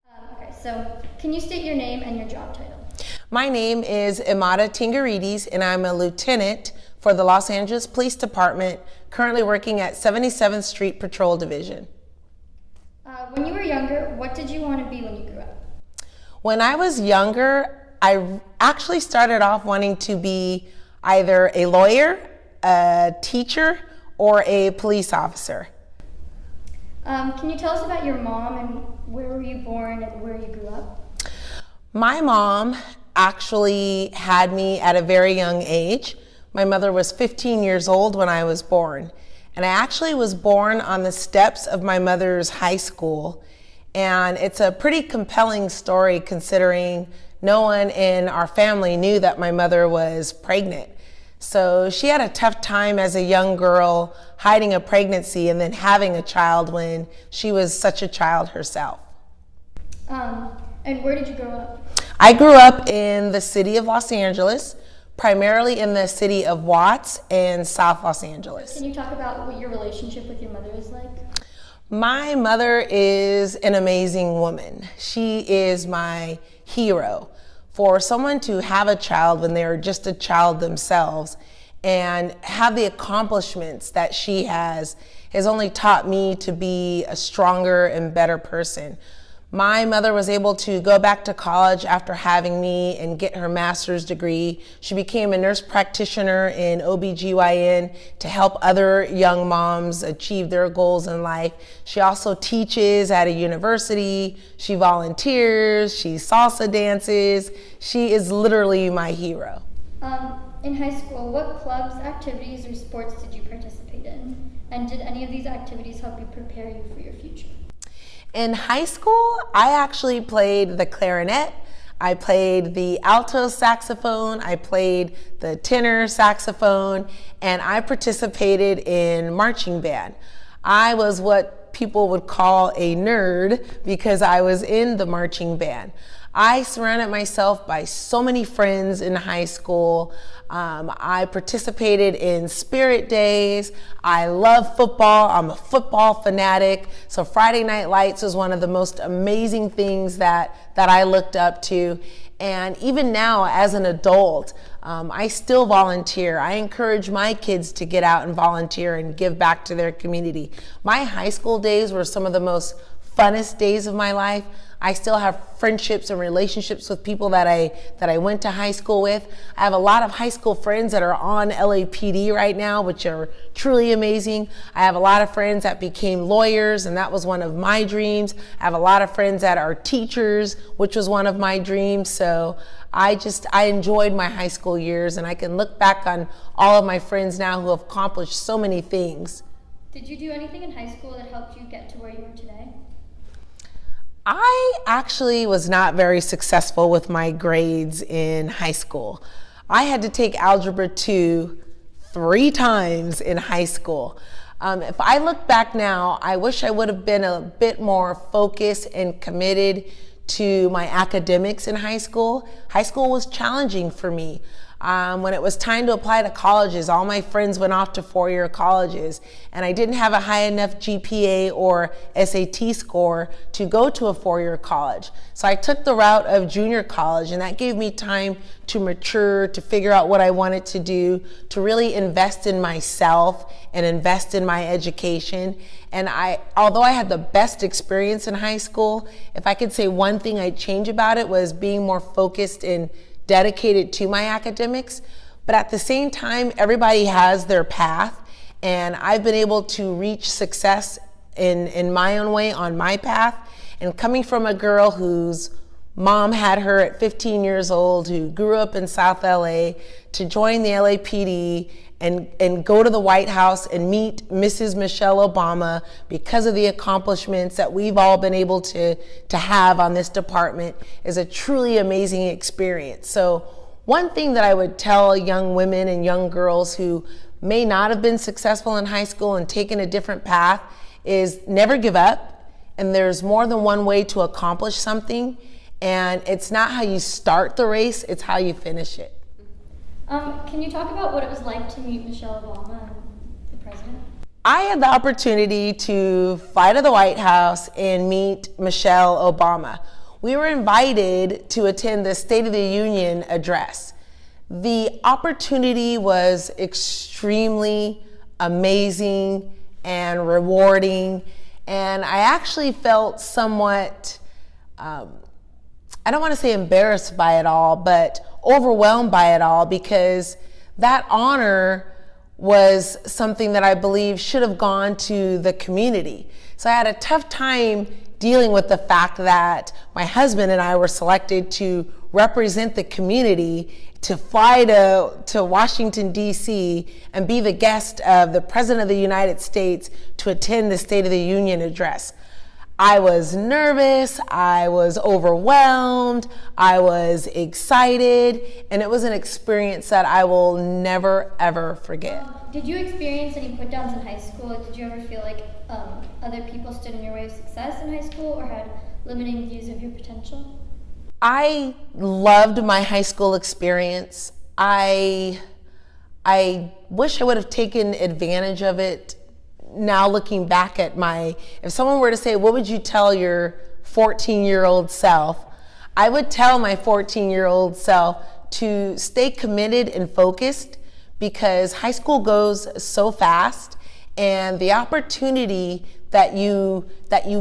Okay, so can you state your name and your job title? My name is Emada Tingirides, and I'm a lieutenant for the Los Angeles Police Department, currently working at 77th Street Patrol Division. When you were younger, what did you want to be when you grew up? When I was younger, I actually started off wanting to be either a lawyer, a teacher, or a police officer. Can you tell us about your mom and where were you born and where you grew up? My mom actually had me at a very young age. My mother was 15 years old when I was born. And I actually was born on the steps of my mother's high school. And it's a pretty compelling story considering no one in our family knew that my mother was pregnant. So she had a tough time as a young girl hiding a pregnancy and then having a child when she was such a child herself. And where did you grow up? I grew up in the city of Los Angeles, primarily in the city of Watts and South Los Angeles. Can you talk about what your relationship with your mother is like? My mother is an amazing woman. She is my hero. For someone to have a child when they're just a child themselves and have the accomplishments that she has only taught me to be a stronger and better person. My mother was able to go back to college after having me and get her master's degree. She became a nurse practitioner in OBGYN to help other young moms achieve their goals in life. She also teaches at a university. She volunteers. She salsa dances. She is literally my hero. In high school, what clubs, activities, or sports did you participate in? And did any of these activities help you prepare you for your future? In high school, I actually played the clarinet, I played the alto saxophone, I played the tenor saxophone, and I participated in marching band. I was what people would call a nerd because I was in the marching band. I surrounded myself by so many friends in high school. I participated in spirit days. I love football. I'm a football fanatic. So Friday Night Lights was one of the most amazing things that I looked up to. And even now, as an adult, I still volunteer. I encourage my kids to get out and volunteer and give back to their community. My high school days were some of the most funnest days of my life. I still have friendships and relationships with people that I went to high school with. I have a lot of high school friends that are on LAPD right now, which are truly amazing. I have a lot of friends that became lawyers, and that was one of my dreams. I have a lot of friends that are teachers, which was one of my dreams. So I enjoyed my high school years, and I can look back on all of my friends now who have accomplished so many things. Did you do anything in high school that helped you get to where you are today? I actually was not very successful with my grades in high school. I had to take Algebra 2 3 times in high school. If I look back now, I wish I would have been a bit more focused and committed to my academics in high school. High school was challenging for me. When it was time to apply to colleges, all my friends went off to 4-year colleges, and I didn't have a high enough GPA or SAT score to go to a 4-year college. So I took the route of junior college, and that gave me time to mature, to figure out what I wanted to do, to really invest in myself and invest in my education. And although I had the best experience in high school, if I could say one thing I'd change about it was being more focused and dedicated to my academics. But at the same time, everybody has their path, and I've been able to reach success in my own way on my path. And coming from a girl whose mom had her at 15 years old, who grew up in South LA, to join the LAPD and go to the White House and meet Mrs. Michelle Obama because of the accomplishments that we've all been able to have on this department is a truly amazing experience. So one thing that I would tell young women and young girls who may not have been successful in high school and taken a different path is never give up. And there's more than one way to accomplish something. And it's not how you start the race, it's how you finish it. Can you talk about what it was like to meet Michelle Obama, the president? I had the opportunity to fly to the White House and meet Michelle Obama. We were invited to attend the State of the Union address. The opportunity was extremely amazing and rewarding, and I actually felt somewhat, I don't want to say embarrassed by it all, but overwhelmed by it all, because that honor was something that I believe should have gone to the community. So I had a tough time dealing with the fact that my husband and I were selected to represent the community, to fly to Washington, D.C. and be the guest of the President of the United States to attend the State of the Union address. I was nervous, I was overwhelmed, I was excited, and it was an experience that I will never, ever forget. Did you experience any put downs in high school? Did you ever feel like other people stood in your way of success in high school or had limiting views of your potential? I loved my high school experience. I wish I would have taken advantage of it. Now looking back at if someone were to say, what would you tell your 14-year-old self? I would tell my 14-year-old self to stay committed and focused, because high school goes so fast, and the opportunity that you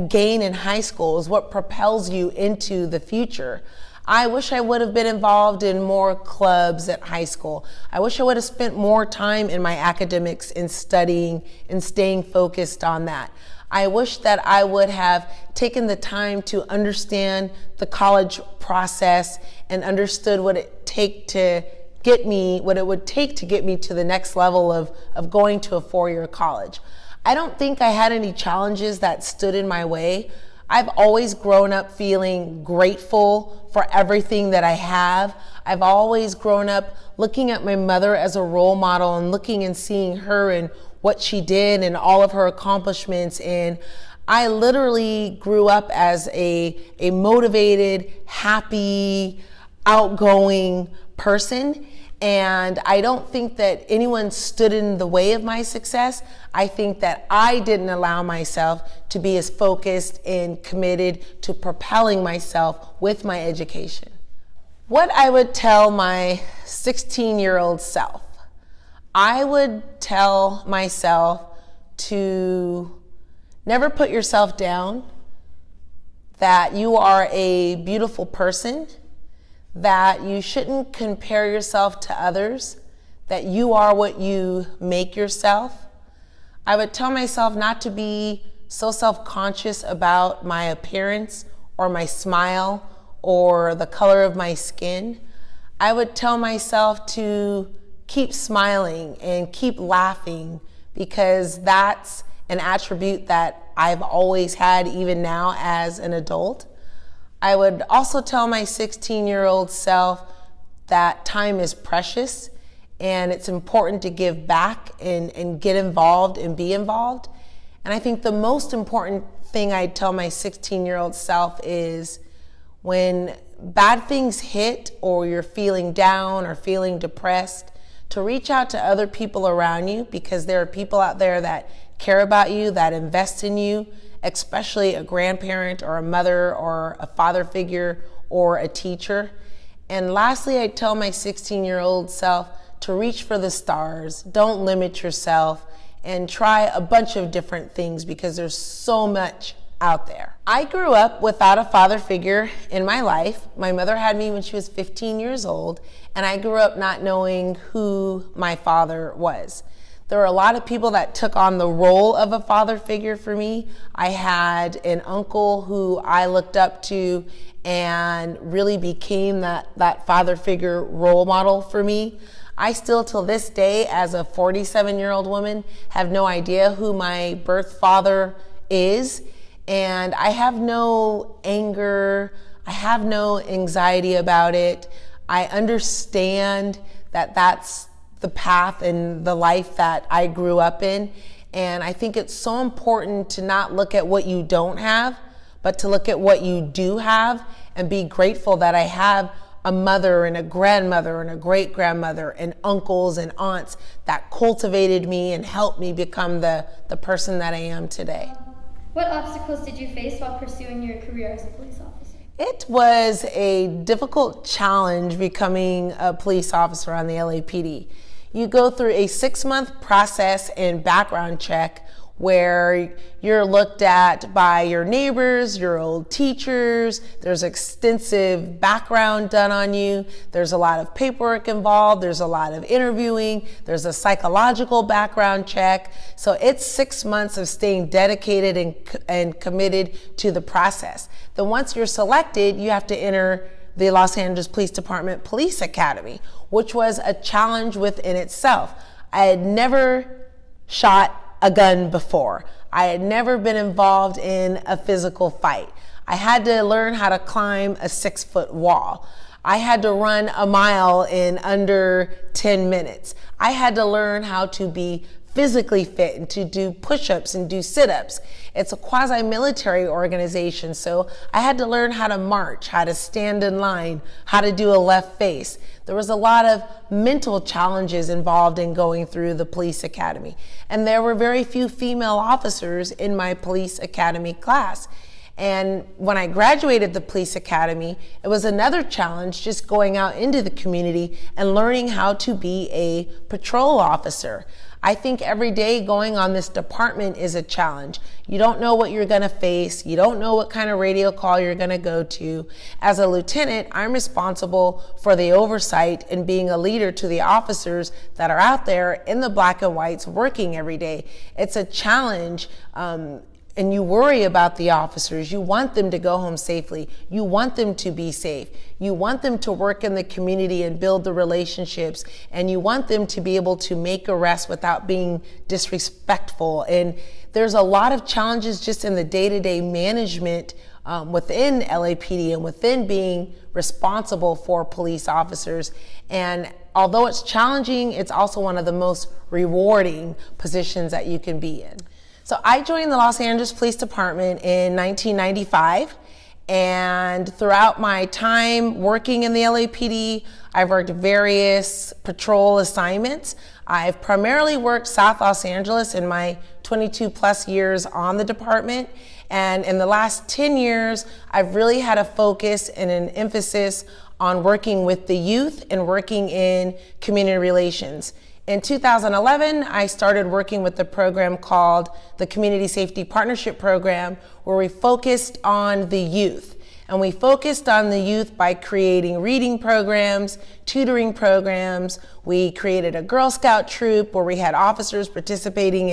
gain in high school is what propels you into the future. I wish I would have been involved in more clubs at high school. I wish I would have spent more time in my academics and studying and staying focused on that. I wish that I would have taken the time to understand the college process and understood what it would take to get me to the next level of going to a 4-year college. I don't think I had any challenges that stood in my way. I've always grown up feeling grateful for everything that I have. I've always grown up looking at my mother as a role model and looking and seeing her and what she did and all of her accomplishments. And I literally grew up as a motivated, happy, outgoing person. And I don't think that anyone stood in the way of my success. I think that I didn't allow myself to be as focused and committed to propelling myself with my education. What I would tell my 16-year-old self, I would tell myself to never put yourself down, that you are a beautiful person, that you shouldn't compare yourself to others, that you are what you make yourself. I would tell myself not to be so self-conscious about my appearance or my smile or the color of my skin. I would tell myself to keep smiling and keep laughing, because that's an attribute that I've always had, even now as an adult. I would also tell my 16-year-old self that time is precious and it's important to give back and get involved and be involved. And I think the most important thing I'd tell my 16-year-old self is, when bad things hit or you're feeling down or feeling depressed, to reach out to other people around you, because there are people out there that care about you, that invest in you, especially a grandparent or a mother or a father figure or a teacher. And lastly, I tell my 16-year-old self to reach for the stars. Don't limit yourself and try a bunch of different things, because there's so much out there. I grew up without a father figure in my life. My mother had me when she was 15 years old, and I grew up not knowing who my father was. There were a lot of people that took on the role of a father figure for me. I had an uncle who I looked up to and really became that father figure role model for me. I still, till this day, as a 47-year-old woman, have no idea who my birth father is. And I have no anger, I have no anxiety about it. I understand that that's the path and the life that I grew up in. And I think it's so important to not look at what you don't have, but to look at what you do have and be grateful that I have a mother and a grandmother and a great grandmother and uncles and aunts that cultivated me and helped me become the person that I am today. What obstacles did you face while pursuing your career as a police officer? It was a difficult challenge becoming a police officer on the LAPD. You go through a 6-month process and background check where you're looked at by your neighbors, your old teachers. There's extensive background done on you. There's a lot of paperwork involved. There's a lot of interviewing. There's a psychological background check. So it's 6 months of staying dedicated and committed to the process. Then once you're selected, you have to enter the Los Angeles Police Department Police Academy, which was a challenge within itself. I had never shot a gun before. I had never been involved in a physical fight. I had to learn how to climb a 6-foot wall. I had to run a mile in under 10 minutes. I had to learn how to be physically fit and to do push-ups and do sit-ups. It's a quasi-military organization, so I had to learn how to march, how to stand in line, how to do a left face. There was a lot of mental challenges involved in going through the police academy. And there were very few female officers in my police academy class. And when I graduated the police academy, it was another challenge just going out into the community and learning how to be a patrol officer. I think every day going on this department is a challenge. You don't know what you're gonna face. You don't know what kind of radio call you're gonna go to. As a lieutenant, I'm responsible for the oversight and being a leader to the officers that are out there in the black and whites working every day. It's a challenge. And you worry about the officers. You want them to go home safely. You want them to be safe. You want them to work in the community and build the relationships. And you want them to be able to make arrests without being disrespectful. And there's a lot of challenges just in the day-to-day management within LAPD and within being responsible for police officers. And although it's challenging, it's also one of the most rewarding positions that you can be in. So I joined the Los Angeles Police Department in 1995, and throughout my time working in the LAPD, I've worked various patrol assignments. I've primarily worked South Los Angeles in my 22 plus years on the department, and in the last 10 years, I've really had a focus and an emphasis on working with the youth and working in community relations. In 2011, I started working with the program called the Community Safety Partnership Program, where we focused on the youth. And we focused on the youth by creating reading programs, tutoring programs. We created a Girl Scout troop where we had officers participating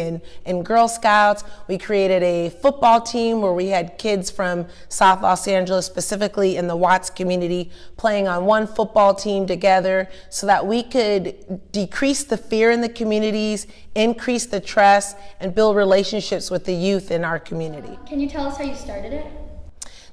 in Girl Scouts. We created a football team where we had kids from South Los Angeles, specifically in the Watts community, playing on one football team together so that we could decrease the fear in the communities, increase the trust, and build relationships with the youth in our community. Can you tell us how you started it?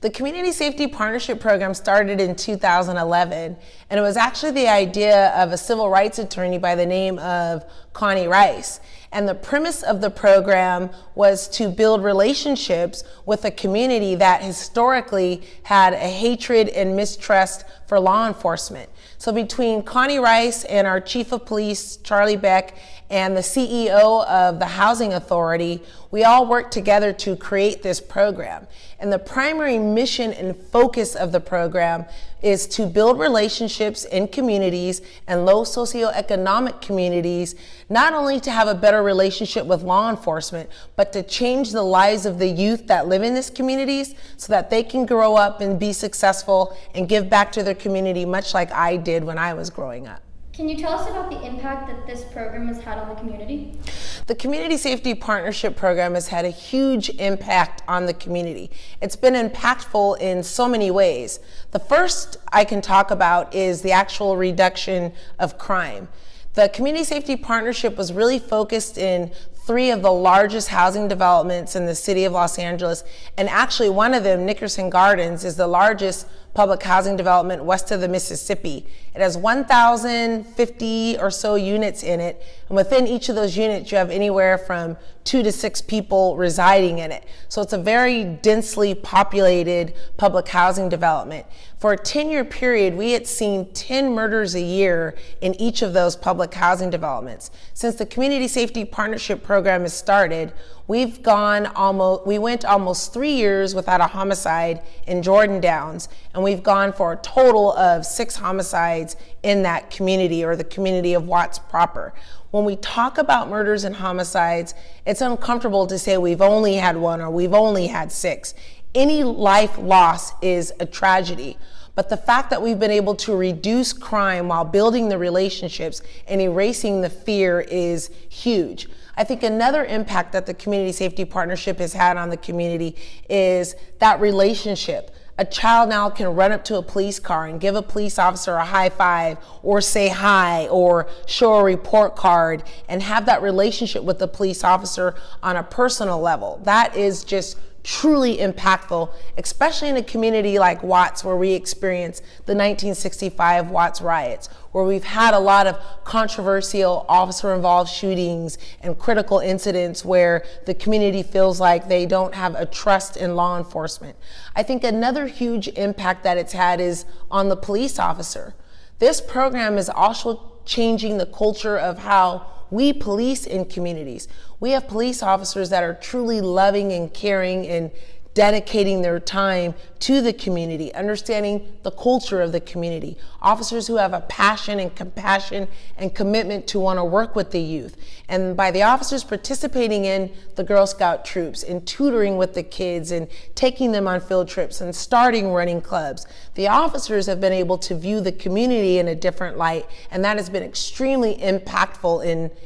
The Community Safety Partnership Program started in 2011, and it was actually the idea of a civil rights attorney by the name of Connie Rice. And the premise of the program was to build relationships with a community that historically had a hatred and mistrust for law enforcement. So between Connie Rice and our Chief of Police, Charlie Beck, and the CEO of the Housing Authority, we all worked together to create this program. And the primary mission and focus of the program is to build relationships in communities and low socioeconomic communities, not only to have a better relationship with law enforcement, but to change the lives of the youth that live in these communities so that they can grow up and be successful and give back to their community, much like I did when I was growing up. Can you tell us about the impact that this program has had on the community? The Community Safety Partnership Program has had a huge impact on the community. It's been impactful in so many ways. The first I can talk about is the actual reduction of crime. The Community Safety Partnership was really focused in 3 of the largest housing developments in the city of Los Angeles, and actually one of them, Nickerson Gardens, is the largest public housing development west of the Mississippi. It has 1,050 or so units in it, and within each of those units you have anywhere from 2 to 6 people residing in it. So it's a very densely populated public housing development. For a 10-year period, we had seen 10 murders a year in each of those public housing developments. Since the Community Safety Partnership Program has started, we went almost 3 years without a homicide in Jordan Downs, and we've gone for a total of 6 homicides in that community, or the community of Watts proper. When we talk about murders and homicides, it's uncomfortable to say we've only had 1 or we've only had 6. Any life loss is a tragedy. But the fact that we've been able to reduce crime while building the relationships and erasing the fear is huge. I think another impact that the Community Safety Partnership has had on the community is that relationship. A child now can run up to a police car and give a police officer a high five, or say hi, or show a report card, and have that relationship with the police officer on a personal level. That is just truly impactful, especially in a community like Watts, where we experienced the 1965 Watts riots, where we've had a lot of controversial officer-involved shootings and critical incidents where the community feels like they don't have a trust in law enforcement. I think another huge impact that it's had is on the police officer. This program is also changing the culture of how we police in communities. We have police officers that are truly loving and caring and dedicating their time to the community, understanding the culture of the community. Officers who have a passion and compassion and commitment to want to work with the youth. And by the officers participating in the Girl Scout troops and tutoring with the kids and taking them on field trips and starting running clubs, the officers have been able to view the community in a different light, and that has been extremely impactful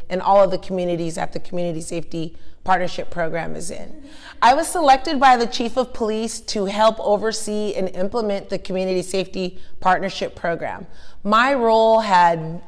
in all of the communities that the Community Safety Partnership Program is in. I was selected by the Chief of Police to help oversee and implement the Community Safety Partnership Program. My role had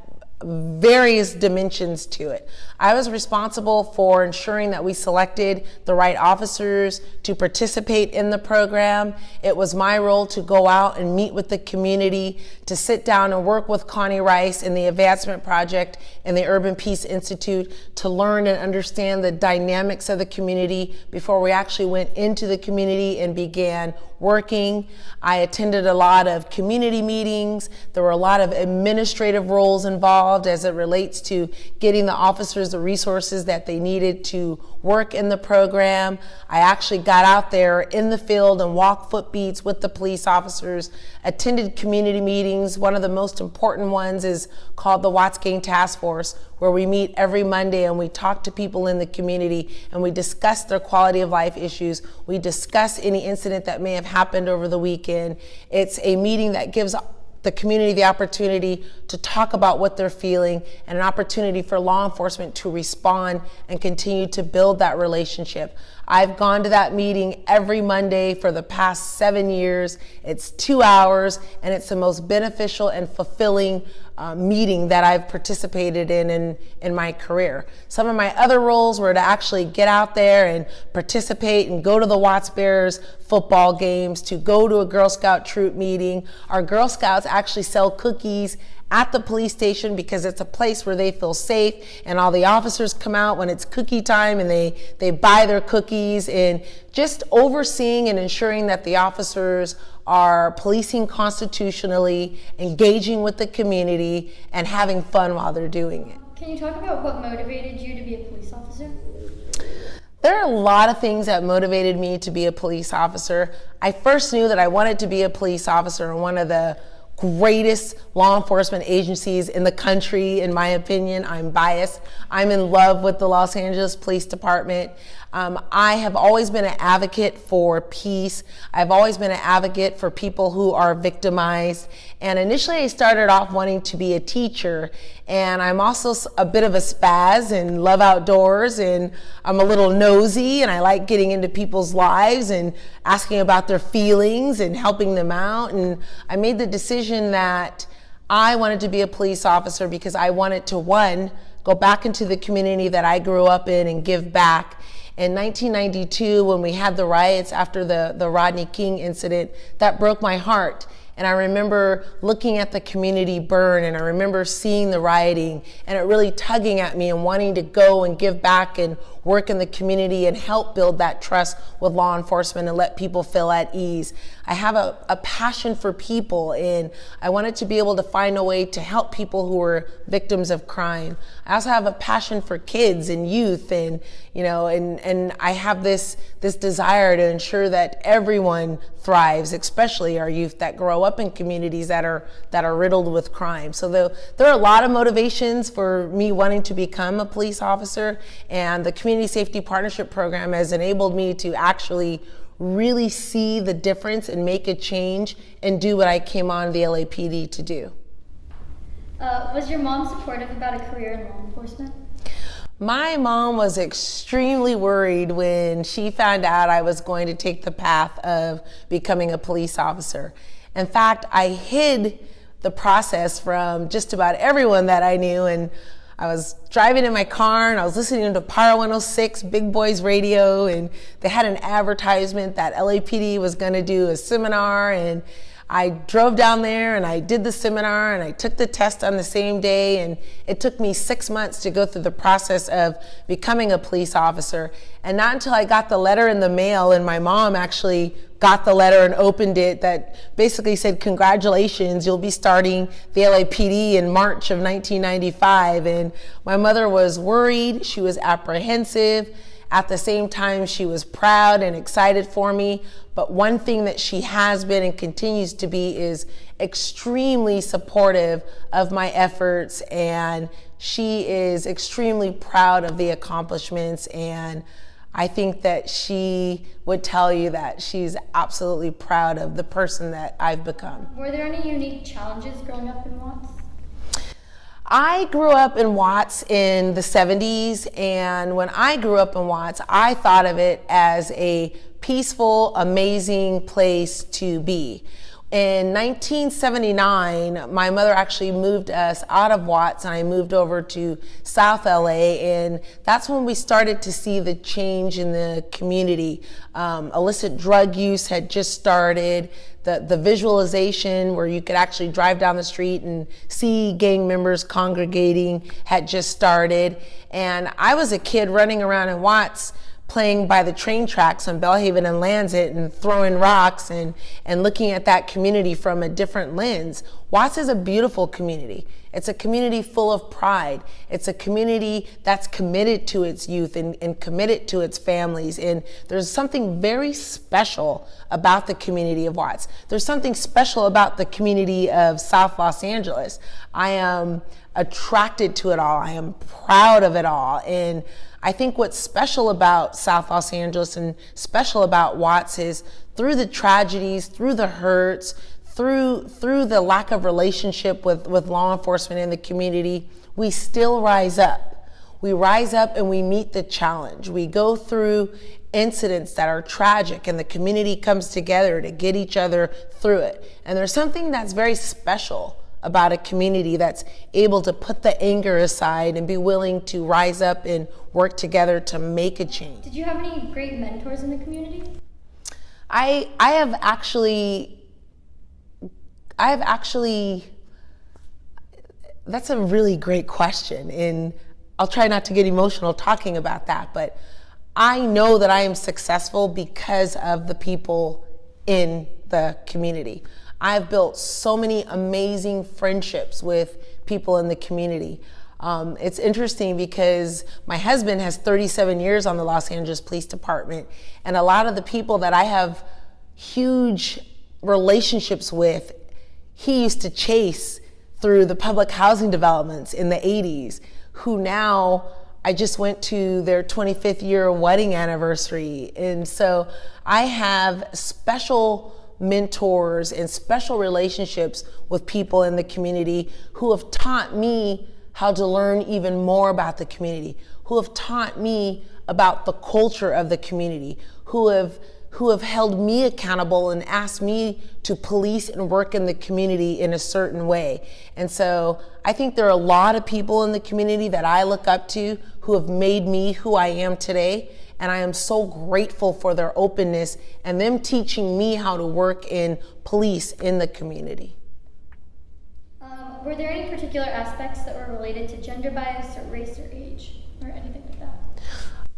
various dimensions to it. I was responsible for ensuring that we selected the right officers to participate in the program. It was my role to go out and meet with the community, to sit down and work with Connie Rice in the Advancement Project and the Urban Peace Institute to learn and understand the dynamics of the community before we actually went into the community and began working. I attended a lot of community meetings. There were a lot of administrative roles involved as it relates to getting the officers the resources that they needed to work in the program. I actually got out there in the field and walked foot beats with the police officers, attended community meetings. One of the most important ones is called the Watts Gang Task Force, where we meet every Monday and we talk to people in the community and we discuss their quality of life issues. We discuss any incident that may have happened over the weekend. It's a meeting that gives the community the opportunity to talk about what they're feeling, and an opportunity for law enforcement to respond and continue to build that relationship. I've gone to that meeting every Monday for the past 7 years. It's 2 hours, and it's the most beneficial and fulfilling meeting that I've participated in my career. Some of my other roles were to actually get out there and participate and go to the Watts Bears football games, to go to a Girl Scout troop meeting. Our Girl Scouts actually sell cookies at the police station because it's a place where they feel safe, and all the officers come out when it's cookie time and they buy their cookies, and just overseeing and ensuring that the officers are policing constitutionally, engaging with the community, and having fun while they're doing it. Can you talk about what motivated you to be a police officer? There are a lot of things that motivated me to be a police officer. I first knew that I wanted to be a police officer in one of the greatest law enforcement agencies in the country, in my opinion. I'm biased. I'm in love with the Los Angeles Police Department. I have always been an advocate for peace. I've always been an advocate for people who are victimized. And initially I started off wanting to be a teacher, and I'm also a bit of a spaz and love outdoors, and I'm a little nosy, and I like getting into people's lives and asking about their feelings and helping them out. And I made the decision that I wanted to be a police officer because I wanted to, one, go back into the community that I grew up in and give back. In 1992, when we had the riots after the Rodney King incident, that broke my heart. And I remember looking at the community burn, and I remember seeing the rioting, and it really tugging at me and wanting to go and give back and work in the community and help build that trust with law enforcement and let people feel at ease. I have a passion for people, and I wanted to be able to find a way to help people who were victims of crime. I also have a passion for kids and youth, and and I have this desire to ensure that everyone thrives, especially our youth that grow up in communities that are riddled with crime. So there are a lot of motivations for me wanting to become a police officer, and the Community Safety Partnership Program has enabled me to actually really see the difference and make a change and do what I came on the LAPD to do. Was your mom supportive about a career in law enforcement? My mom was extremely worried when she found out I was going to take the path of becoming a police officer. In fact, I hid the process from just about everyone that I knew, and I was driving in my car and I was listening to Power 106 Big Boys Radio, and they had an advertisement that LAPD was going to do a seminar, and I drove down there and I did the seminar and I took the test on the same day, and it took me 6 months to go through the process of becoming a police officer. And not until I got the letter in the mail, and my mom actually got the letter and opened it, that basically said, "Congratulations, you'll be starting the LAPD in March of 1995. And my mother was worried, she was apprehensive. At the same time, she was proud and excited for me. But one thing that she has been and continues to be is extremely supportive of my efforts, and she is extremely proud of the accomplishments. And I think that she would tell you that she's absolutely proud of the person that I've become. Were there any unique challenges growing up in Watts? I grew up in Watts in the 70s, and when I grew up in Watts, I thought of it as a peaceful, amazing place to be. In 1979, my mother actually moved us out of Watts, and I moved over to South LA, and that's when we started to see the change in the community. Illicit drug use had just started. The visualization where you could actually drive down the street and see gang members congregating had just started. And I was a kid running around in Watts, playing by the train tracks on Bellhaven and Lancet and throwing rocks and looking at that community from a different lens. Watts is a beautiful community. It's a community full of pride. It's a community that's committed to its youth and committed to its families. And there's something very special about the community of Watts. There's something special about the community of South Los Angeles. I am attracted to it all. I am proud of it all. And I think what's special about South Los Angeles and special about Watts is through the tragedies, through the hurts, through the lack of relationship with law enforcement in the community, we still rise up. We rise up and we meet the challenge. We go through incidents that are tragic, and the community comes together to get each other through it. And there's something that's very special about a community that's able to put the anger aside and be willing to rise up and work together to make a change. Did you have any great mentors in the community? I have actually, that's a really great question, and I'll try not to get emotional talking about that, but I know that I am successful because of the people in the community. I've built so many amazing friendships with people in the community. It's interesting because my husband has 37 years on the Los Angeles Police Department, and a lot of the people that I have huge relationships with, he used to chase through the public housing developments in the 80s, who now I just went to their 25th year wedding anniversary. And so I have special mentors and special relationships with people in the community who have taught me how to learn even more about the community, who have taught me about the culture of the community, who have held me accountable and asked me to police and work in the community in a certain way. And so I think there are a lot of people in the community that I look up to who have made me who I am today. And I am so grateful for their openness and them teaching me how to work in police in the community. Were there any particular aspects that were related to gender bias or race or age or anything like that?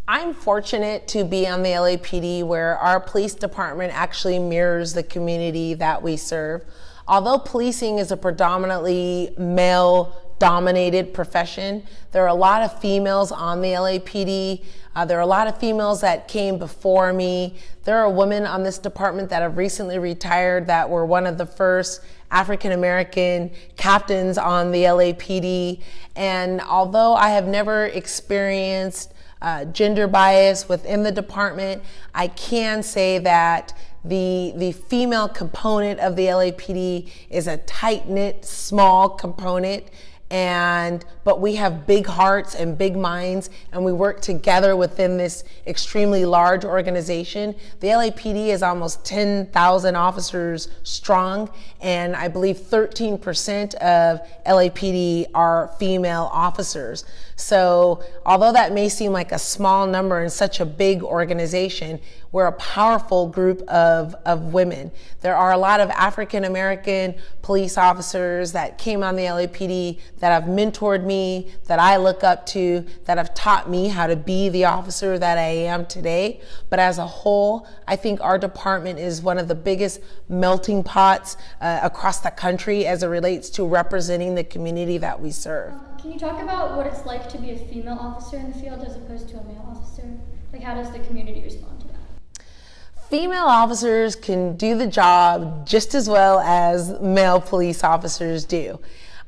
I'm fortunate to be on the LAPD where our police department actually mirrors the community that we serve. Although policing is a predominantly male-dominated profession, there are a lot of females on the LAPD. There are a lot of females that came before me. There are women on this department that have recently retired that were one of the first African-American captains on the LAPD. And although I have never experienced gender bias within the department, I can say that the female component of the LAPD is a tight-knit, small component, but we have big hearts and big minds, and we work together within this extremely large organization. The LAPD is almost 10,000 officers strong, and I believe 13% of LAPD are female officers. So although that may seem like a small number in such a big organization, we're a powerful group of women. There are a lot of African American police officers that came on the LAPD that have mentored me, that I look up to, that have taught me how to be the officer that I am today. But as a whole, I think our department is one of the biggest melting pots across the country as it relates to representing the community that we serve. Can you talk about what it's like to be a female officer in the field as opposed to a male officer? Like, how does the community respond to that? Female officers can do the job just as well as male police officers do.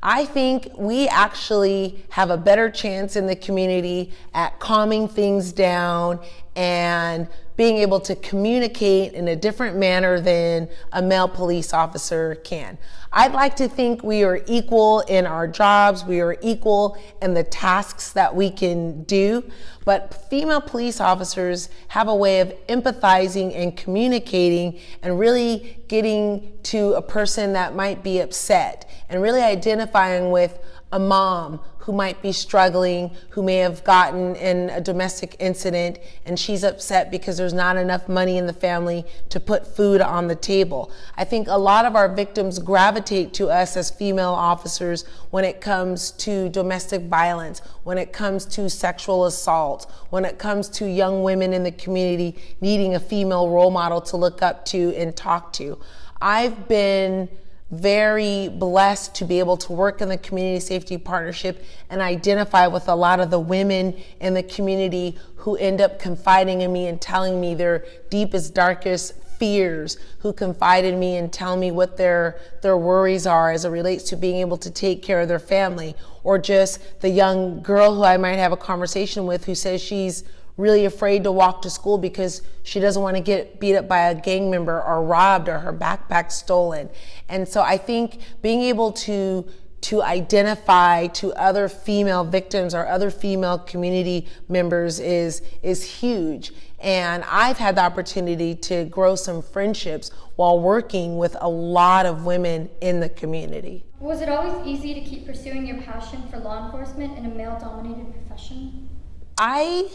I think we actually have a better chance in the community at calming things down and being able to communicate in a different manner than a male police officer can. I'd like to think we are equal in our jobs, we are equal in the tasks that we can do, but female police officers have a way of empathizing and communicating and really getting to a person that might be upset and really identifying with a mom who might be struggling, who may have gotten in a domestic incident and she's upset because there's not enough money in the family to put food on the table. I think a lot of our victims gravitate to us as female officers when it comes to domestic violence, when it comes to sexual assault, when it comes to young women in the community needing a female role model to look up to and talk to. I've been very blessed to be able to work in the community safety partnership and identify with a lot of the women in the community who end up confiding in me and telling me their deepest, darkest fears, who confide in me and tell me what their worries are as it relates to being able to take care of their family, or just the young girl who I might have a conversation with who says she's really afraid to walk to school because she doesn't want to get beat up by a gang member or robbed or her backpack stolen. And so I think being able to identify to other female victims or other female community members is huge. And I've had the opportunity to grow some friendships while working with a lot of women in the community. Was it always easy to keep pursuing your passion for law enforcement in a male-dominated profession? I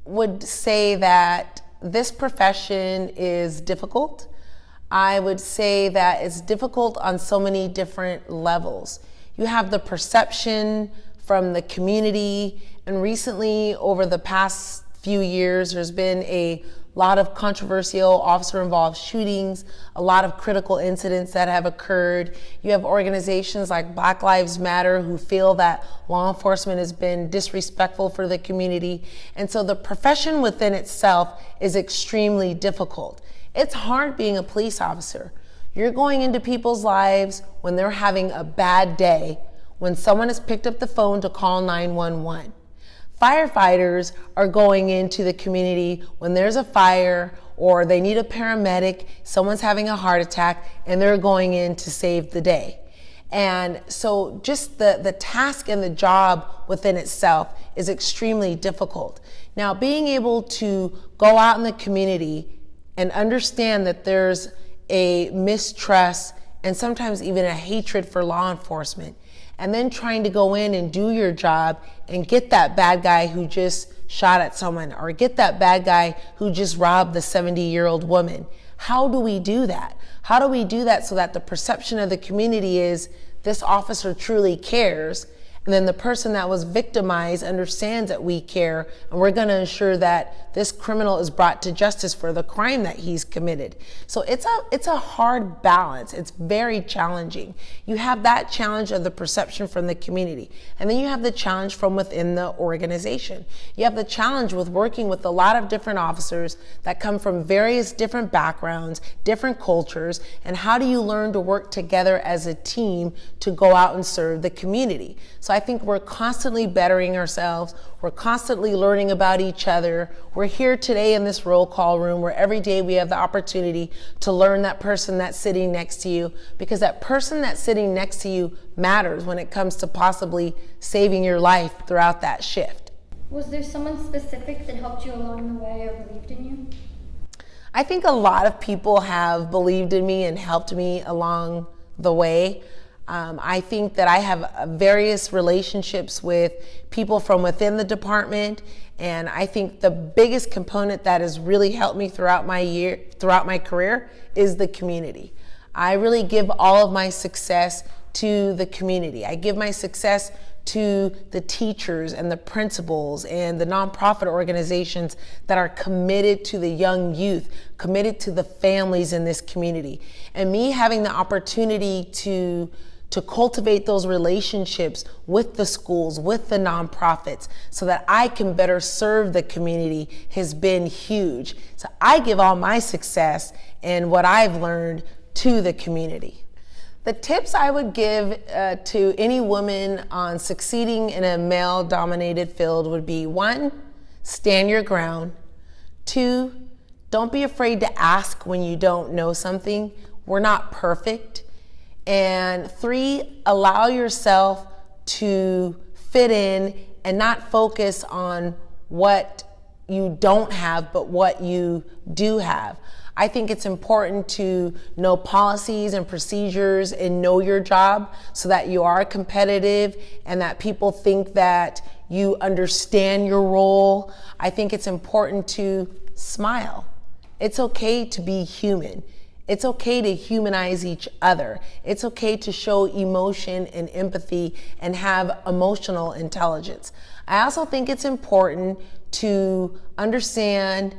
would say that this profession is difficult. I would say that it's difficult on so many different levels. You have the perception from the community, and recently over the past few years there's been a lot of controversial officer-involved shootings, a lot of critical incidents that have occurred. You have organizations like Black Lives Matter who feel that law enforcement has been disrespectful for the community. And so the profession within itself is extremely difficult. It's hard being a police officer. You're going into people's lives when they're having a bad day, when someone has picked up the phone to call 911. Firefighters are going into the community when there's a fire or they need a paramedic, someone's having a heart attack, and they're going in to save the day. And so just the task and the job within itself is extremely difficult. Now, being able to go out in the community and understand that there's a mistrust and sometimes even a hatred for law enforcement, and then trying to go in and do your job and get that bad guy who just shot at someone, or get that bad guy who just robbed the 70-year-old woman. How do we do that? How do we do that so that the perception of the community is this officer truly cares, and then the person that was victimized understands that we care, and we're going to ensure that this criminal is brought to justice for the crime that he's committed. So it's a hard balance. It's very challenging. You have that challenge of the perception from the community, and then you have the challenge from within the organization. You have the challenge with working with a lot of different officers that come from various different backgrounds, different cultures, and how do you learn to work together as a team to go out and serve the community? So I think we're constantly bettering ourselves. We're constantly learning about each other. We're here today in this roll call room where every day we have the opportunity to learn that person that's sitting next to you, because that person that's sitting next to you matters when it comes to possibly saving your life throughout that shift. Was there someone specific that helped you along the way or believed in you? I think a lot of people have believed in me and helped me along the way. I think that I have various relationships with people from within the department, and I think the biggest component that has really helped me throughout my career is the community. I really give all of my success to the community. I give my success to the teachers and the principals and the nonprofit organizations that are committed to the young youth, committed to the families in this community. And me having the opportunity to cultivate those relationships with the schools, with the nonprofits, so that I can better serve the community has been huge. So I give all my success and what I've learned to the community. The tips I would give to any woman on succeeding in a male-dominated field would be: 1, stand your ground. 2, don't be afraid to ask when you don't know something. We're not perfect. And 3, allow yourself to fit in and not focus on what you don't have, but what you do have. I think it's important to know policies and procedures and know your job so that you are competitive and that people think that you understand your role. I think it's important to smile. It's okay to be human. It's okay to humanize each other. It's okay to show emotion and empathy and have emotional intelligence. I also think it's important to understand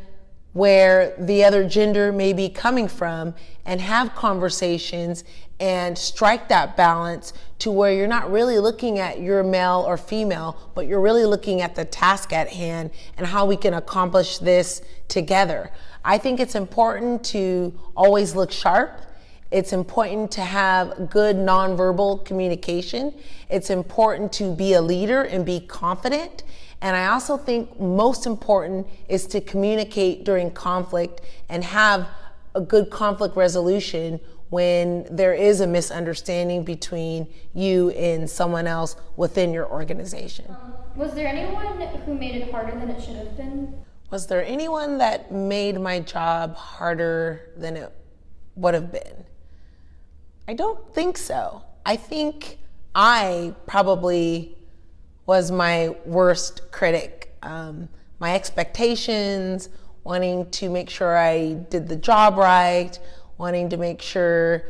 where the other gender may be coming from and have conversations and strike that balance to where you're not really looking at your male or female, but you're really looking at the task at hand and how we can accomplish this together. I think it's important to always look sharp. It's important to have good nonverbal communication. It's important to be a leader and be confident. And I also think most important is to communicate during conflict and have a good conflict resolution when there is a misunderstanding between you and someone else within your organization. Was there anyone who made it harder than it should have been? Was there anyone that made my job harder than it would have been? I don't think so. I think I probably was my worst critic. My expectations, wanting to make sure I did the job right, wanting to make sure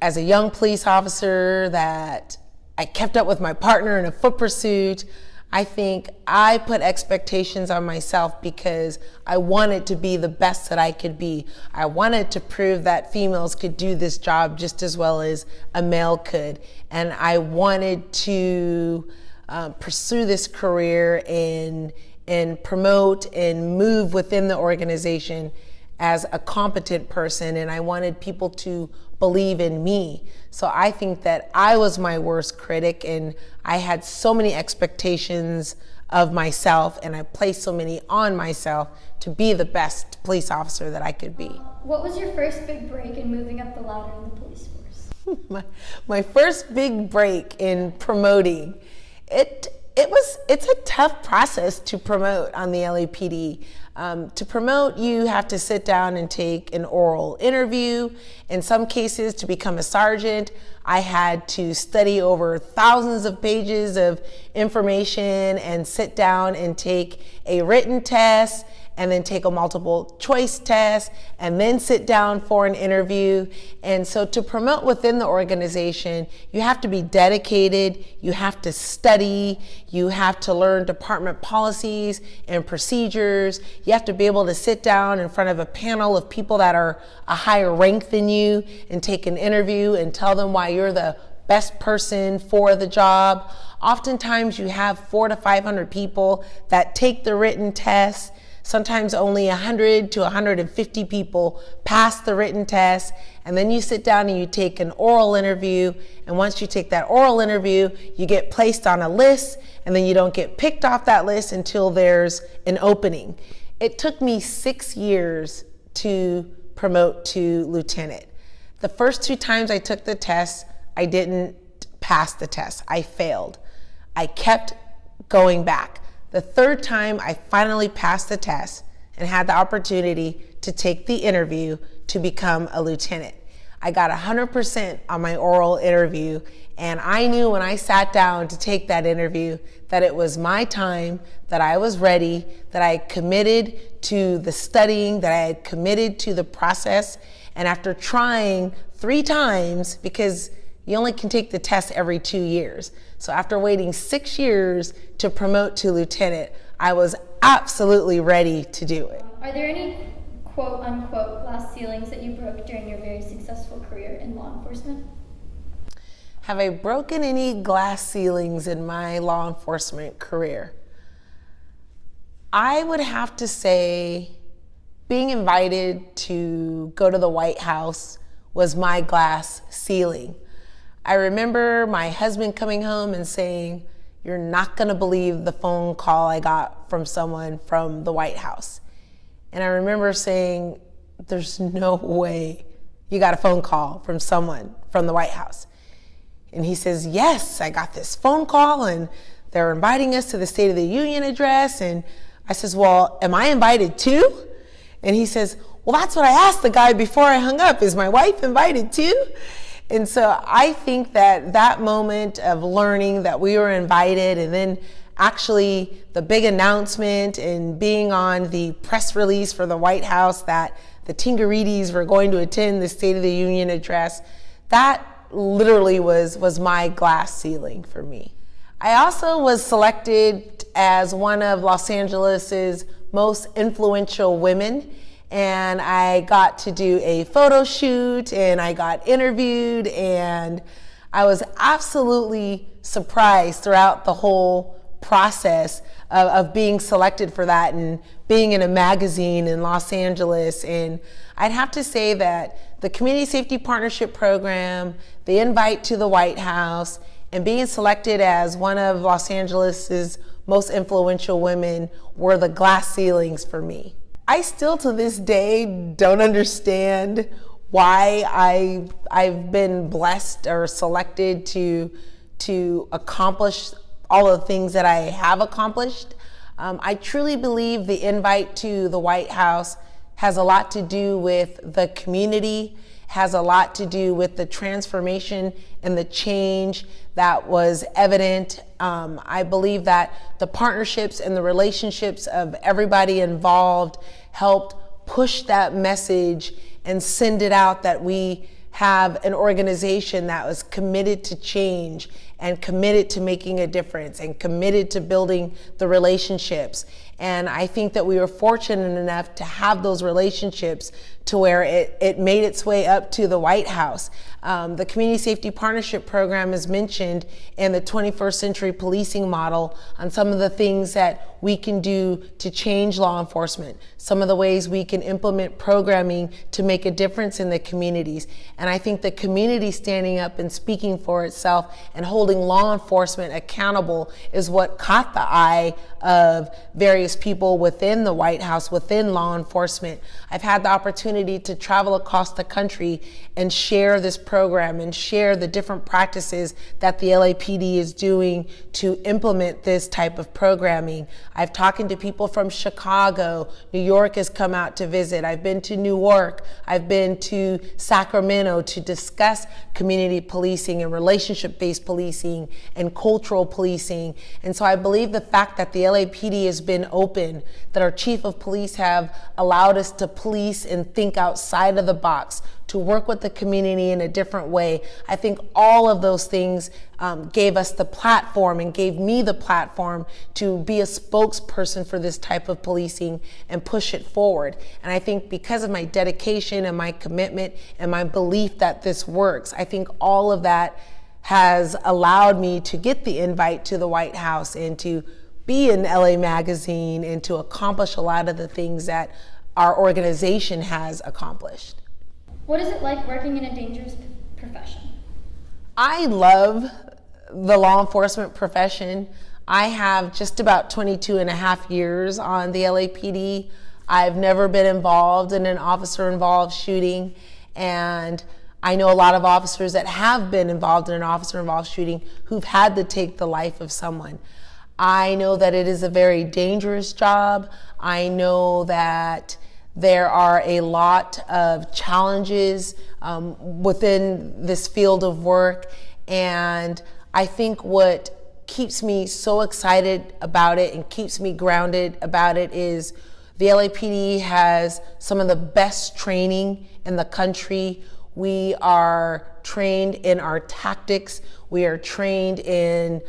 as a young police officer that I kept up with my partner in a foot pursuit. I think I put expectations on myself because I wanted to be the best that I could be. I wanted to prove that females could do this job just as well as a male could. And I wanted to pursue this career and promote and move within the organization as a competent person, and I wanted people to believe in me. So I think that I was my worst critic, and I had so many expectations of myself, and I placed so many on myself to be the best police officer that I could be. What was your first big break in moving up the ladder in the police force? My first big break in promoting, it It's a tough process to promote on the LAPD. To promote, you have to sit down and take an oral interview. In some cases, to become a sergeant, I had to study over thousands of pages of information and sit down and take a written test, and then take a multiple choice test, and then sit down for an interview. And so to promote within the organization, you have to be dedicated, you have to study, you have to learn department policies and procedures. You have to be able to sit down in front of a panel of people that are a higher rank than you and take an interview and tell them why you're the best person for the job. Oftentimes you have 400 to 500 people that take the written test. Sometimes only 100 to 150 people pass the written test, and then you sit down and you take an oral interview, and once you take that oral interview, you get placed on a list, and then you don't get picked off that list until there's an opening. It took me 6 years to promote to lieutenant. The first 2 times I took the test, I didn't pass the test. I failed. I kept going back. The 3rd time, I finally passed the test and had the opportunity to take the interview to become a lieutenant. I got 100% on my oral interview, and I knew when I sat down to take that interview that it was my time, that I was ready, that I had committed to the studying, that I had committed to the process. And after trying 3 times, because you only can take the test every 2 years. So after waiting 6 years to promote to lieutenant, I was absolutely ready to do it. Are there any quote unquote glass ceilings that you broke during your very successful career in law enforcement? Have I broken any glass ceilings in my law enforcement career? I would have to say being invited to go to the White House was my glass ceiling. I remember my husband coming home and saying, "You're not gonna believe the phone call I got from someone from the White House." And I remember saying, "There's no way you got a phone call from someone from the White House." And he says, "Yes, I got this phone call and they're inviting us to the State of the Union address." And I says, "Well, am I invited too?" And he says, "Well, that's what I asked the guy before I hung up. Is my wife invited too?" And so I think that moment of learning that we were invited, and then actually the big announcement and being on the press release for the White House that the Tingirides were going to attend the State of the Union address, that literally was my glass ceiling for me. I also was selected as one of Los Angeles's most influential women. And I got to do a photo shoot, and I got interviewed, and I was absolutely surprised throughout the whole process of being selected for that and being in a magazine in Los Angeles. And I'd have to say that the Community Safety Partnership Program, the invite to the White House, and being selected as one of Los Angeles's most influential women were the glass ceilings for me. I still to this day don't understand why I've been blessed or selected to accomplish all of the things that I have accomplished. I truly believe the invite to the White House has a lot to do with the community, has a lot to do with the transformation and the change that was evident. I believe that the partnerships and the relationships of everybody involved helped push that message and send it out that we have an organization that was committed to change and committed to making a difference and committed to building the relationships. And I think that we were fortunate enough to have those relationships to where it made its way up to the White House. The Community Safety Partnership Program is mentioned in the 21st Century Policing Model on some of the things that we can do to change law enforcement, some of the ways we can implement programming to make a difference in the communities. And I think the community standing up and speaking for itself and holding law enforcement accountable is what caught the eye of various people within the White House, within law enforcement. I've had the opportunity to travel across the country and share this program and share the different practices that the LAPD is doing to implement this type of programming. I've talked to people from Chicago. New York has come out to visit. I've been to Newark. I've been to Sacramento to discuss community policing and relationship-based policing and cultural policing. And so I believe the fact that the LAPD has been open, that our chief of police have allowed us to police and think outside of the box, to work with the community in a different way. I think all of those things gave us the platform and gave me the platform to be a spokesperson for this type of policing and push it forward. And I think because of my dedication and my commitment and my belief that this works, I think all of that has allowed me to get the invite to the White House and to be in LA Magazine and to accomplish a lot of the things that our organization has accomplished. What is it like working in a dangerous profession? I love the law enforcement profession. I have just about 22 and a half years on the LAPD. I've never been involved in an officer-involved shooting, and I know a lot of officers that have been involved in an officer-involved shooting who've had to take the life of someone. I know that it is a very dangerous job. I know that there are a lot of challenges within this field of work, and I think what keeps me so excited about it and keeps me grounded about it is the LAPD has some of the best training in the country. We are trained in our tactics. We are trained in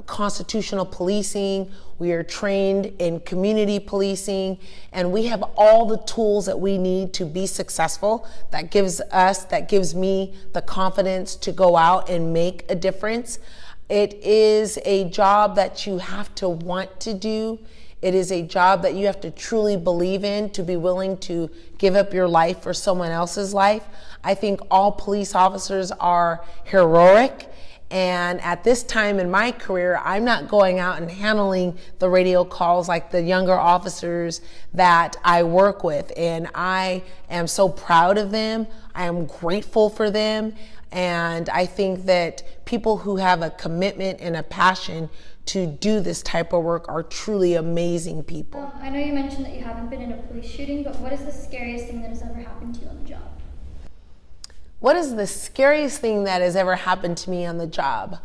constitutional policing. We are trained in community policing, and we have all the tools that we need to be successful. That gives me the confidence to go out and make a difference. It is a job that you have to want to do. It is a job that you have to truly believe in to be willing to give up your life for someone else's life. I think all police officers are heroic. And at this time in my career, I'm not going out and handling the radio calls like the younger officers that I work with. And I am so proud of them. I am grateful for them. And I think that people who have a commitment and a passion to do this type of work are truly amazing people. I know you mentioned that you haven't been in a police shooting, but what is the scariest thing that has ever happened to you on the job? What is the scariest thing that has ever happened to me on the job?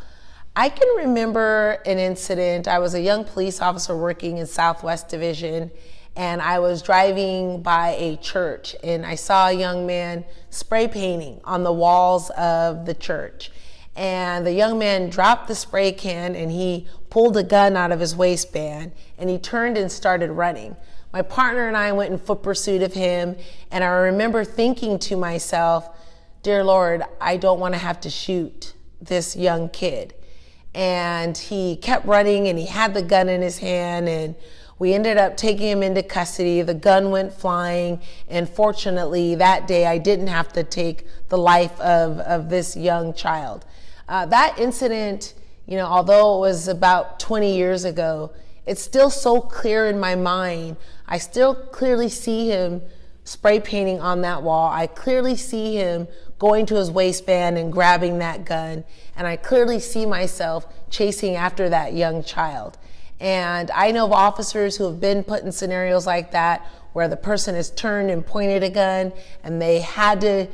I can remember an incident. I was a young police officer working in Southwest Division, and I was driving by a church, and I saw a young man spray painting on the walls of the church. And the young man dropped the spray can, and he pulled a gun out of his waistband, and he turned and started running. My partner and I went in foot pursuit of him, and I remember thinking to myself, dear Lord, I don't want to have to shoot this young kid. And he kept running, and he had the gun in his hand, and we ended up taking him into custody. The gun went flying, and fortunately that day I didn't have to take the life of this young child. That incident, although it was about 20 years ago, it's still so clear in my mind. I still clearly see him spray painting on that wall. I clearly see him going to his waistband and grabbing that gun, and I clearly see myself chasing after that young child. And I know of officers who have been put in scenarios like that where the person has turned and pointed a gun, and they had to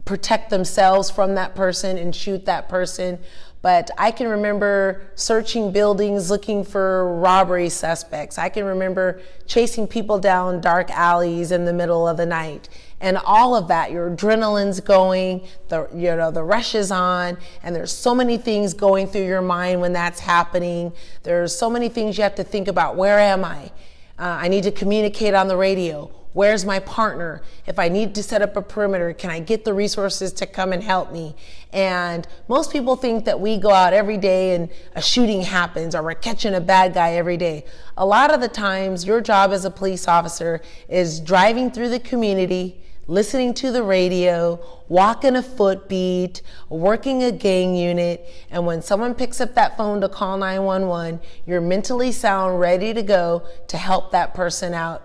protect themselves from that person and shoot that person. But I can remember searching buildings looking for robbery suspects. I can remember chasing people down dark alleys in the middle of the night. And all of that, your adrenaline's going, the rush is on, and there's so many things going through your mind when that's happening. There's so many things you have to think about. Where am I? I need to communicate on the radio. Where's my partner? If I need to set up a perimeter, can I get the resources to come and help me? And most people think that we go out every day and a shooting happens, or we're catching a bad guy every day. A lot of the times, your job as a police officer is driving through the community, listening to the radio, walking a foot beat, working a gang unit, and when someone picks up that phone to call 911, you're mentally sound, ready to go to help that person out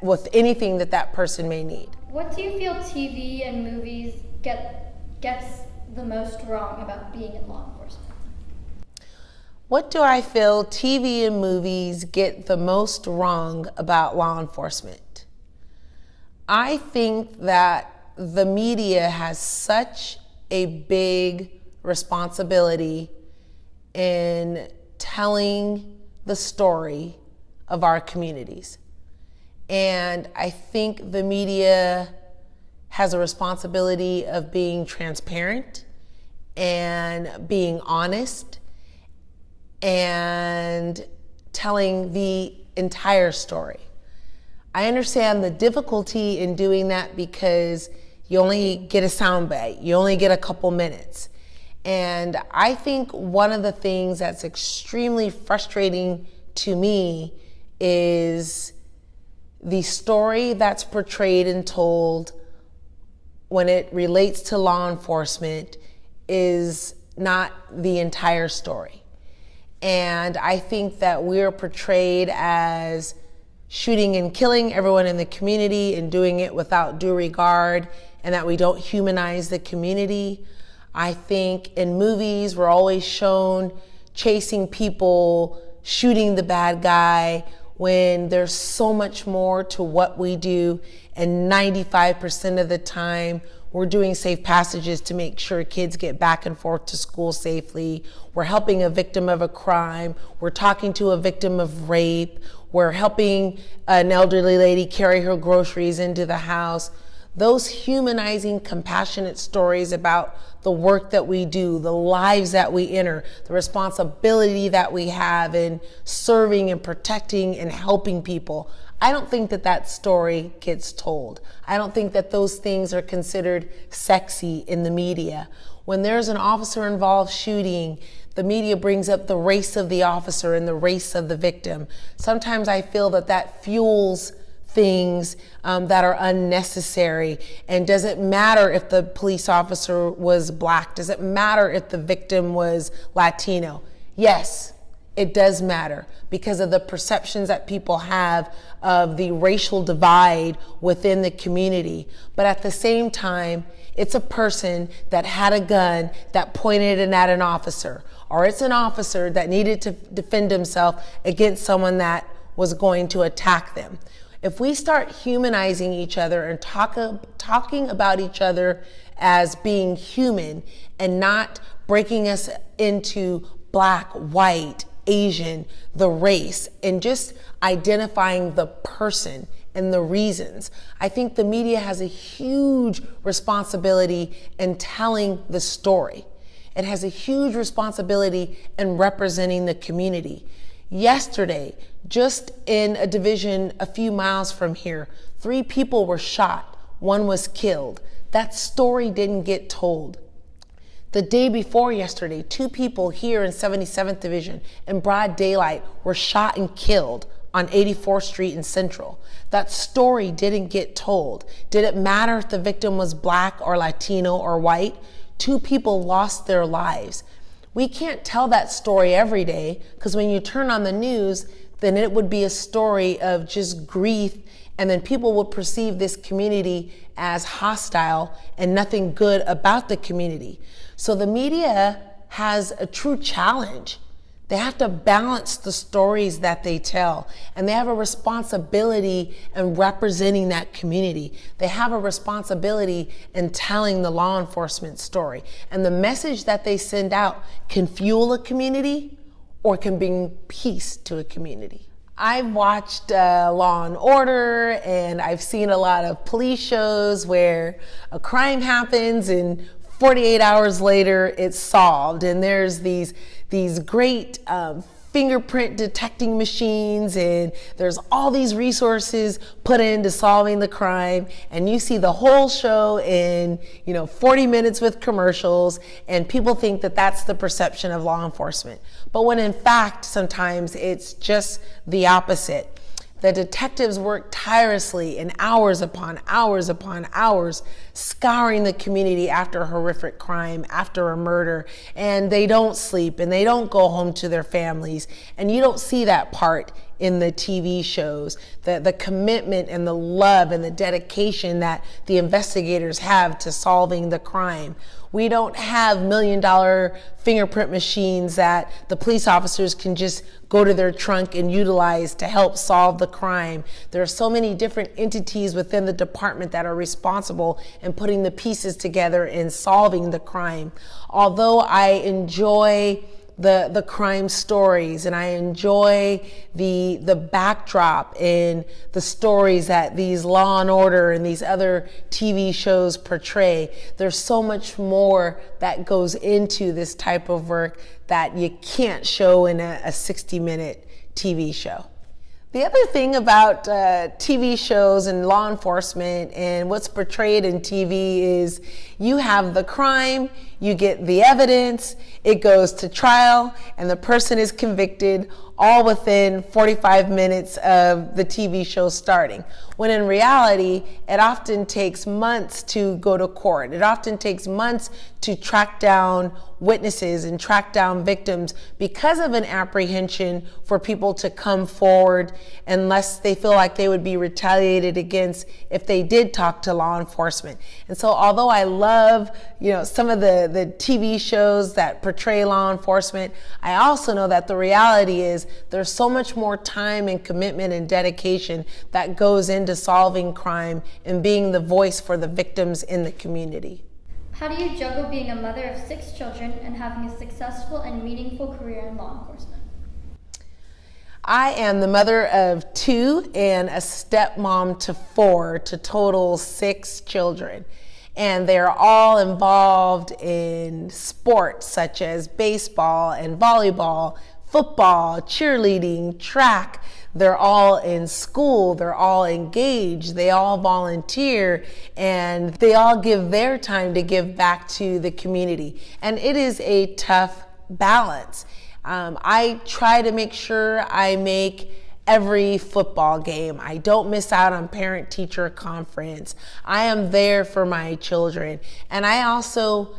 with anything that that person may need. What do you feel TV and movies gets the most wrong about being in law enforcement? What do I feel TV and movies get the most wrong about law enforcement? I think that the media has such a big responsibility in telling the story of our communities. And I think the media has a responsibility of being transparent and being honest and telling the entire story. I understand the difficulty in doing that because you only get a soundbite, you only get a couple minutes. And I think one of the things that's extremely frustrating to me is the story that's portrayed and told when it relates to law enforcement is not the entire story. And I think that we're portrayed as shooting and killing everyone in the community and doing it without due regard, and that we don't humanize the community. I think in movies, we're always shown chasing people, shooting the bad guy, when there's so much more to what we do, and 95% of the time we're doing safe passages to make sure kids get back and forth to school safely. We're helping a victim of a crime. We're talking to a victim of rape. We're helping an elderly lady carry her groceries into the house. Those humanizing, compassionate stories about the work that we do, the lives that we enter, the responsibility that we have in serving and protecting and helping people. I don't think that that story gets told. I don't think that those things are considered sexy in the media. When there's an officer involved shooting, the media brings up the race of the officer and the race of the victim. Sometimes I feel that that fuels things that are unnecessary. And does it matter if the police officer was black? Does it matter if the victim was Latino? Yes, it does matter because of the perceptions that people have of the racial divide within the community. But at the same time, it's a person that had a gun that pointed it at an officer, or it's an officer that needed to defend himself against someone that was going to attack them. If we start humanizing each other and talking about each other as being human and not breaking us into black, white, Asian, the race, and just identifying the person and the reasons, I think the media has a huge responsibility in telling the story. It has a huge responsibility in representing the community. Yesterday, just in a division a few miles from here, 3 people were shot, 1 was killed. That story didn't get told. The day before yesterday, 2 people here in 77th Division in broad daylight were shot and killed on 84th Street in Central. That story didn't get told. Did it matter if the victim was black or Latino or white? 2 people lost their lives. We can't tell that story every day because when you turn on the news, then it would be a story of just grief, and then people would perceive this community as hostile and nothing good about the community. So the media has a true challenge. They have to balance the stories that they tell, and they have a responsibility in representing that community. They have a responsibility in telling the law enforcement story. And the message that they send out can fuel a community or can bring peace to a community. I've watched Law and Order, and I've seen a lot of police shows where a crime happens and 48 hours later it's solved, and there's these great fingerprint detecting machines, and there's all these resources put into solving the crime, and you see the whole show in 40 minutes with commercials, and people think that that's the perception of law enforcement. But when in fact sometimes it's just the opposite. The detectives work tirelessly and hours upon hours upon hours, scouring the community after a horrific crime, after a murder, and they don't sleep and they don't go home to their families. And you don't see that part in the TV shows, the commitment and the love and the dedication that the investigators have to solving the crime. We don't have $1 million fingerprint machines that the police officers can just go to their trunk and utilize to help solve the crime. There are so many different entities within the department that are responsible in putting the pieces together and solving the crime. Although I enjoy the crime stories and I enjoy the backdrop and the stories that these Law and Order and these other TV shows portray, there's so much more that goes into this type of work that you can't show in a 60-minute TV show. The other thing about TV shows and law enforcement and what's portrayed in TV is you have the crime, you get the evidence, it goes to trial, and the person is convicted all within 45 minutes of the TV show starting. When in reality, it often takes months to go to court. It often takes months to track down witnesses and track down victims because of an apprehension for people to come forward unless they feel like they would be retaliated against if they did talk to law enforcement. And so although I love, some of the TV shows that portray law enforcement, I also know that the reality is there's so much more time and commitment and dedication that goes into solving crime and being the voice for the victims in the community. How do you juggle being a mother of 6 children and having a successful and meaningful career in law enforcement? I am the mother of 2 and a stepmom to 4, to total 6 children. And they're all involved in sports such as baseball and volleyball, football, cheerleading, track. They're all in school, they're all engaged, they all volunteer, and they all give their time to give back to the community. And it is a tough balance. I try to make sure I make every football game. I don't miss out on parent-teacher conference. I am there for my children. And I also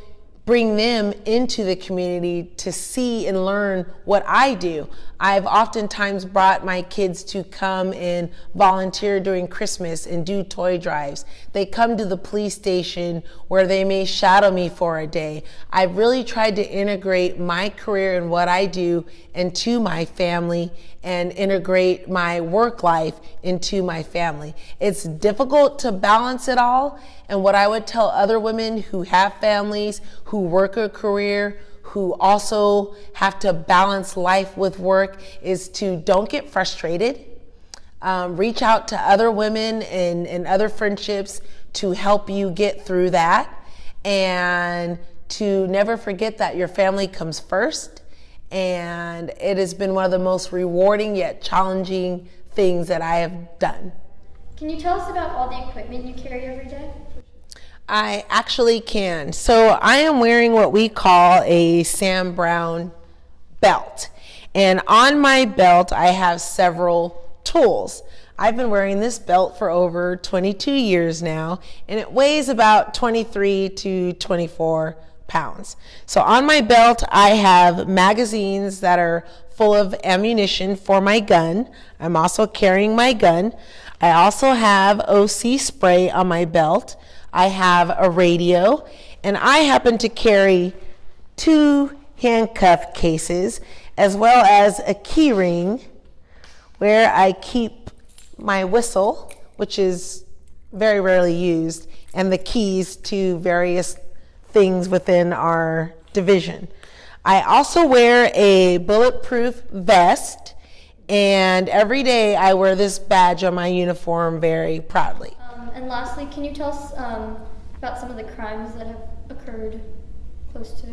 bring them into the community to see and learn what I do. I've oftentimes brought my kids to come and volunteer during Christmas and do toy drives. They come to the police station where they may shadow me for a day. I've really tried to integrate my career and what I do into my family and integrate my work life into my family. It's difficult to balance it all, and what I would tell other women who have families, who work a career, who also have to balance life with work is to don't get frustrated. Reach out to other women and other friendships to help you get through that, and to never forget that your family comes first. And it has been one of the most rewarding yet challenging things that I have done. Can you tell us about all the equipment you carry every day? I actually can. So I am wearing what we call a Sam Brown belt. And on my belt, I have several tools. I've been wearing this belt for over 22 years now, and it weighs about 23 to 24 pounds. So on my belt, I have magazines that are full of ammunition for my gun. I'm also carrying my gun. I also have OC spray on my belt. I have a radio, and I happen to carry 2 handcuff cases as well as a key ring where I keep my whistle, which is very rarely used, and the keys to various things within our division. I also wear a bulletproof vest, and every day I wear this badge on my uniform very proudly. And lastly, can you tell us about some of the crimes that have occurred close to,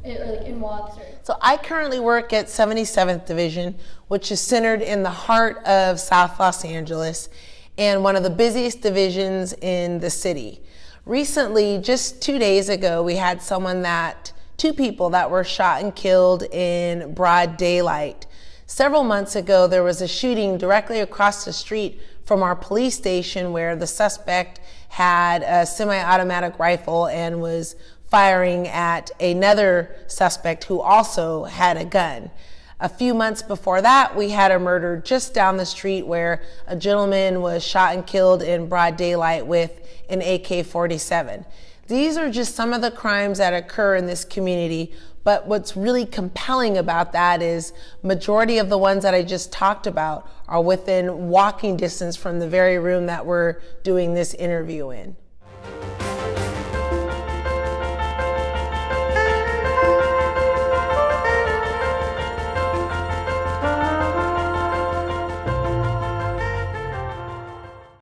or like in Watts? So I currently work at 77th Division, which is centered in the heart of South Los Angeles and one of the busiest divisions in the city. Recently, just 2 days ago, we had 2 people that were shot and killed in broad daylight. Several months ago, there was a shooting directly across the street from our police station where the suspect had a semi-automatic rifle and was firing at another suspect who also had a gun. A few months before that, we had a murder just down the street where a gentleman was shot and killed in broad daylight with an AK-47. These are just some of the crimes that occur in this community, but what's really compelling about that is majority of the ones that I just talked about are within walking distance from the very room that we're doing this interview in.